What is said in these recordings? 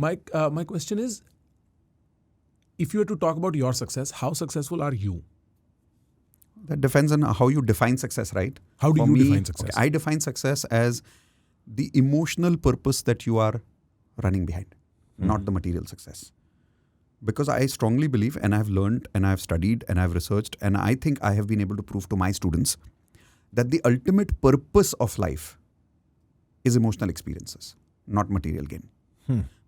My question is, if you were to talk about your success, how successful are you? That depends on how you define success, right? How do For you me, define success? I define success as the emotional purpose that you are running behind, not the material success. Because I strongly believe, and I've learned, and I've studied, and I've researched, and I think I have been able to prove to my students that the ultimate purpose of life is emotional experiences, not material gain.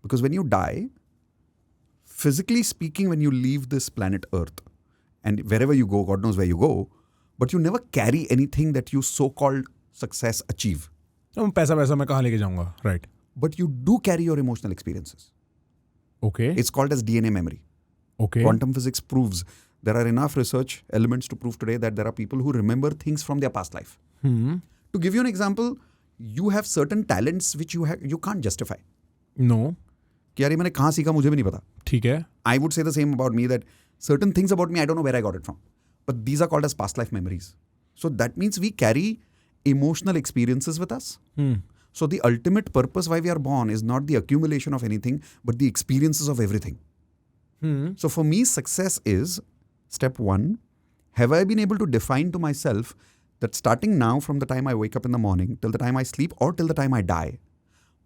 Because when you die, physically speaking, when you leave this planet Earth, and wherever you go, God knows where you go, but you never carry anything that you so-called success achieve. पैसा मैं कहाँ लेके जाऊंगा, right? But you do carry your emotional experiences. Okay. It's called as DNA memory. Okay. Quantum physics proves there are enough research elements to prove today that there are people who remember things from their past life. To give you an example, you have certain talents which you can't justify. No. कि यार ये मैंने कहाँ सीखा मुझे भी नहीं पता. ठीक है. I would say the same about me, that certain things about me I don't know where I got it from. But these are called as past life memories. So that means we carry emotional experiences with us. So the ultimate purpose why we are born is not the accumulation of anything, but the experiences of everything. So for me, success is, step one, have I been able to define to myself that starting now from the time I wake up in the morning till the time I sleep or till the time I die,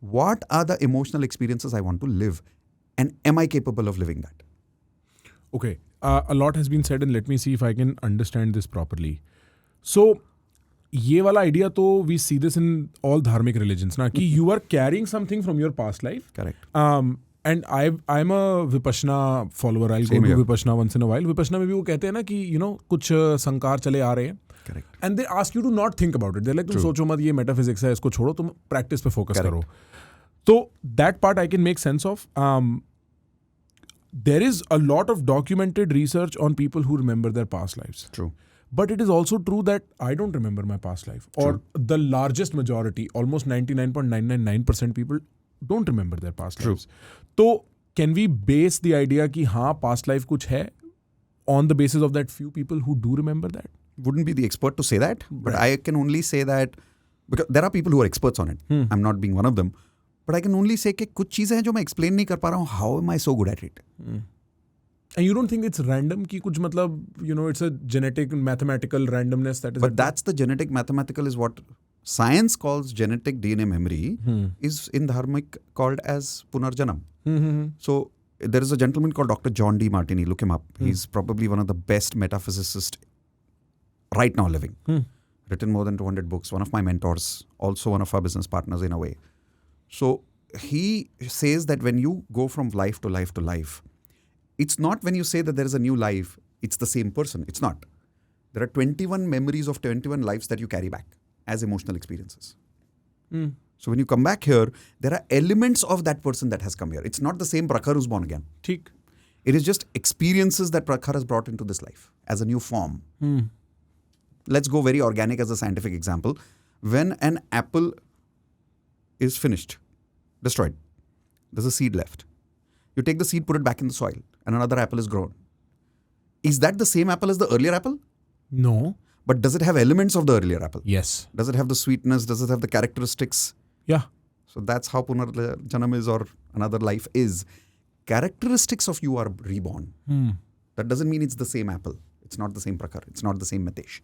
what are the emotional experiences I want to live? And am I capable of living that? Okay. A lot has been said, and let me see if I can understand this properly. So, ये वाला idea तो we see this in all dharmic religions ना, कि you are carrying something from your past life. Correct. And I'm a Vipassana follower. I'll Same go to here. Vipassana once in a while. Vipassana में भी वो कहते हैं ना कि कुछ संकार चले आ रहे हैं. Correct. And they ask you to not think about it. They're like, तुम सोचो मत, ये metaphysics है, इसको छोड़ो, तुम practice पे focus करो. So that part I can make sense of. There is a lot of documented research on people who remember their past lives. True. But it is also true that I don't remember my past life. Or the largest majority, almost 99.999% people don't remember their past lives. So can we base the idea कि हाँ past life कुछ है on the basis of that few people who do remember that? Wouldn't be the expert to say that, but I can only say that because there are people who are experts on it. I'm not being one of them. But I can only say कि कुछ चीजें हैं जो मैं explain नहीं कर पा रहा हूँ. How am I so good at it? And you don't think it's random कि कुछ मतलब, it's a genetic, mathematical randomness that is... But that's the genetic mathematical is what science calls genetic DNA memory is in dharmic called as punarjanam. So there is a gentleman called Dr. John D. Martini. Look him up. He's probably one of the best metaphysicists right now living. Written more than 200 books. One of my mentors. Also one of our business partners in a way. So he says that when you go from life to life to life, it's not when you say that there is a new life, it's the same person. It's not. There are 21 memories of 21 lives that you carry back as emotional experiences. So when you come back here, there are elements of that person that has come here. It's not the same Prakhar who's born again. ठीक. It is just experiences that Prakhar has brought into this life as a new form. Let's go very organic as a scientific example. When an apple is finished, destroyed, there's a seed left. You take the seed, put it back in the soil, and another apple is grown. Is that the same apple as the earlier apple? No. But does it have elements of the earlier apple? Yes. Does it have the sweetness? Does it have the characteristics? Yeah. So that's how Punarjanam is, or another life is. Characteristics of you are reborn. That doesn't mean it's the same apple. It's not the same Prakhar. It's not the same Mitesh.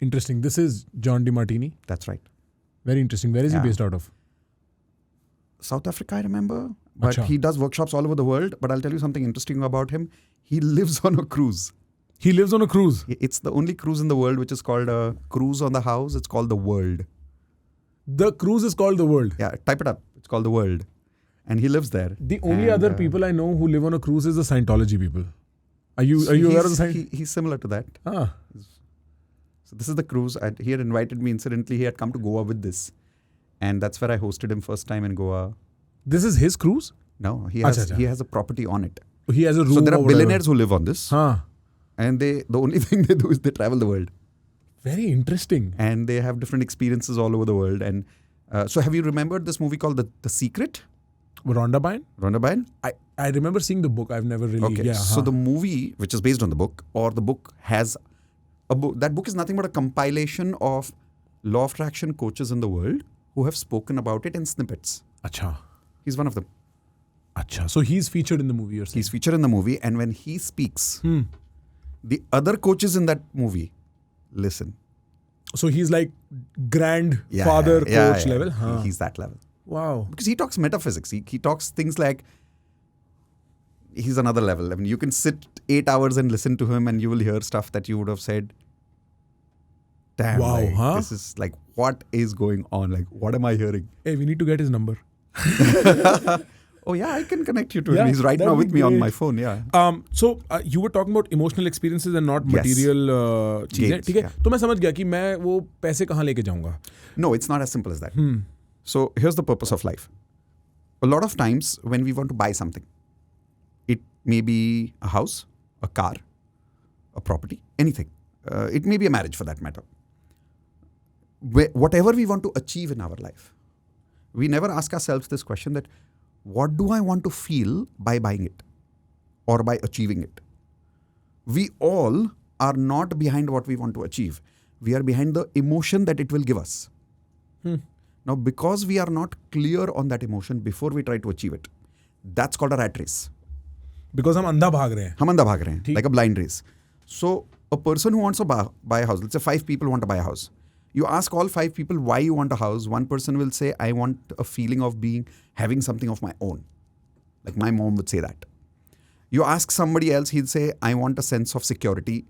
Interesting. This is John D. Martini. That's right. Very interesting. Where is he based out of? South Africa, I remember. But Achha. he does workshops all over the world. But I'll tell you something interesting about him. He lives on a cruise. He lives on a cruise. It's the only cruise in the world which is called a cruise on the house. It's called the World. The cruise is called the World. Yeah, type it up. It's called the World. And he lives there. The only other people I know who live on a cruise is the Scientology people. Are you aware of the Scientology? He's similar to that. Ah. So this is the cruise. He had invited me. Incidentally, he had come to Goa with this. And that's where I hosted him first time in Goa. This is his cruise? No, he has a property on it. He has a room. So there are billionaires who live on this. Huh. And the only thing they do is they travel the world. Very interesting. And they have different experiences all over the world. And so have you remembered this movie called The Secret? Rhonda Byrne? Rhonda Byrne? I remember seeing the book. I've never really... Okay, so the movie, which is based on the book, or the book has a book. That book is nothing but a compilation of law of attraction coaches in the world who have spoken about it in snippets. Acha. He's one of them. Acha, so he's featured in the movie, you're saying? He's featured in the movie, and when he speaks, the other coaches in that movie listen. So he's like grandfather coach level? Huh. He's that level. Wow. Because he talks metaphysics. He talks things like, he's another level. I mean, you can sit 8 hours and listen to him and you will hear stuff that you would have said, damn, wow, like, huh? This is like, what is going on? Like, what am I hearing? Hey, we need to get his number. Oh yeah, I can connect you to him. He's right now with me on my phone. Yeah. So you were talking about emotional experiences and not material चीजें, ठीक है? तो मैं समझ गया कि मैं वो पैसे कहाँ लेके जाऊँगा. No, it's not as simple as that. So here's the purpose of life. A lot of times when we want to buy something, it may be a house, a car, a property, anything. It may be a marriage for that matter. Whatever we want to achieve in our life, we never ask ourselves this question that, what do I want to feel by buying it or by achieving it? We all are not behind what we want to achieve. We are behind the emotion that it will give us. Now, because we are not clear on that emotion before we try to achieve it, that's called a rat race. Because हम अंधा भाग रहे हैं. हम अंधा भाग रहे हैं, like a blind race. So, a person who wants to buy a house, let's say 5 people want to buy a house. You ask all 5 people why you want a house. One person will say, I want a feeling of having something of my own. Like my mom would say that. You ask somebody else, he'll say, I want a sense of security.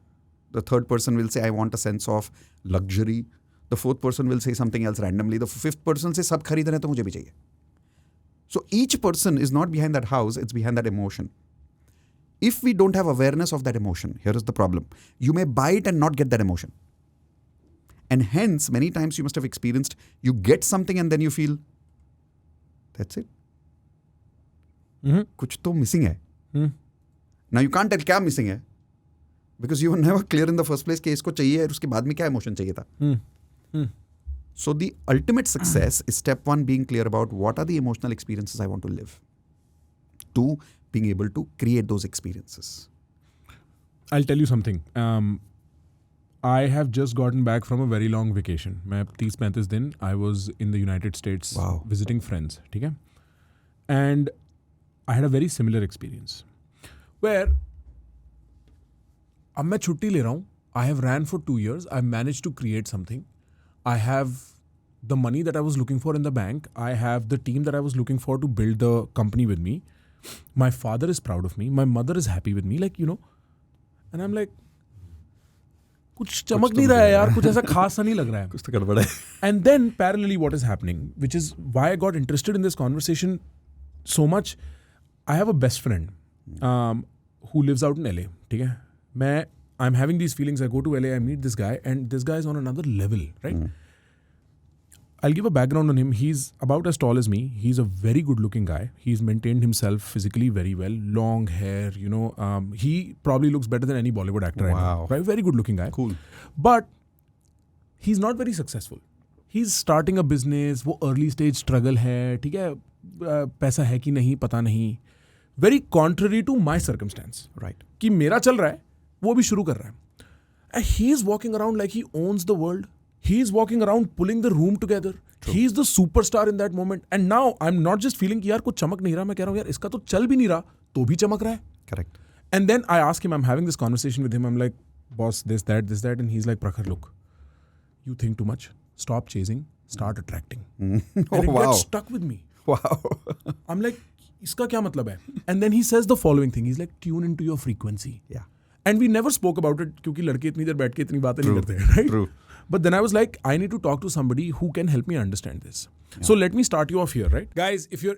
The third person will say, I want a sense of luxury. The fourth person will say something else randomly. The fifth person will say, sab kharid rahe hain to mujhe bhi chahiye. So each person is not behind that house, it's behind that emotion. If we don't have awareness of that emotion, here is the problem. You may buy it and not get that emotion. And hence, many times you must have experienced, you get something and then you feel, that's it. Kuch to missing hai. Now you can't tell kya missing hai. Because you were never clear in the first place कि इसको चाहिए और उसके बाद में क्या emotion चाहिए था. So the ultimate success is step 1, being clear about what are the emotional experiences I want to live. 2, being able to create those experiences. I'll tell you something. I have just gotten back from a very long vacation. मैं 30-35 दिन I was in the United States visiting friends. ठीक है? And I had a very similar experience where अब मैं छुट्टी ले रहा हूँ. I have ran for 2 years. I've managed to create something. I have the money that I was looking for in the bank. I have the team that I was looking for to build the company with me. My father is proud of me. My mother is happy with me. Like, you know. And I'm like, कुछ चमक नहीं रहा है यार, कुछ ऐसा खास सा नहीं लग रहा है. कुछ तो गड़बड़ है. And then parallelly what is happening, which is why I got interested in this conversation so much. I have a best friend who lives out in LA. ठीक है? I'm having these feelings. I go to LA, I meet this guy, and this guy is on another level, right? I'll give a background on him. He's about as tall as me. He's a very good-looking guy. He's maintained himself physically very well. Long hair, you know. He probably looks better than any Bollywood actor I know. Right? Very good-looking guy. Cool. But he's not very successful. He's starting a business. वो early stage struggle है. ठीक है? पैसा है कि नहीं पता नहीं. Very contrary to my circumstance. Right. कि मेरा चल रहा है, वो भी शुरू कर रहा है. And he's walking around like he owns the world. He's walking around pulling the room together. True. He's the superstar in that moment. And now I'm not just feeling कि यार कुछ चमक नहीं रहा. मैं कह रहा हूँ यार इसका तो चल भी नहीं रहा, तो भी चमक रहा है. Correct. And then I ask him, I'm having this conversation with him. I'm like, boss, this, that. And he's like, Prakhar, look, you think too much. Stop chasing. Start attracting. And it gets stuck with me. Wow. I'm like, इसका क्या मतलब है? And then he says the following thing. He's like, tune into your frequency. Yeah. And we never spoke about it क्योंकि लड़के इतनी देर बैठ के इतनी बातें नहीं करते हैं, right? True. But then I was like, I need to talk to somebody who can help me understand this. Yeah. So let me start you off here, right? Guys, if you're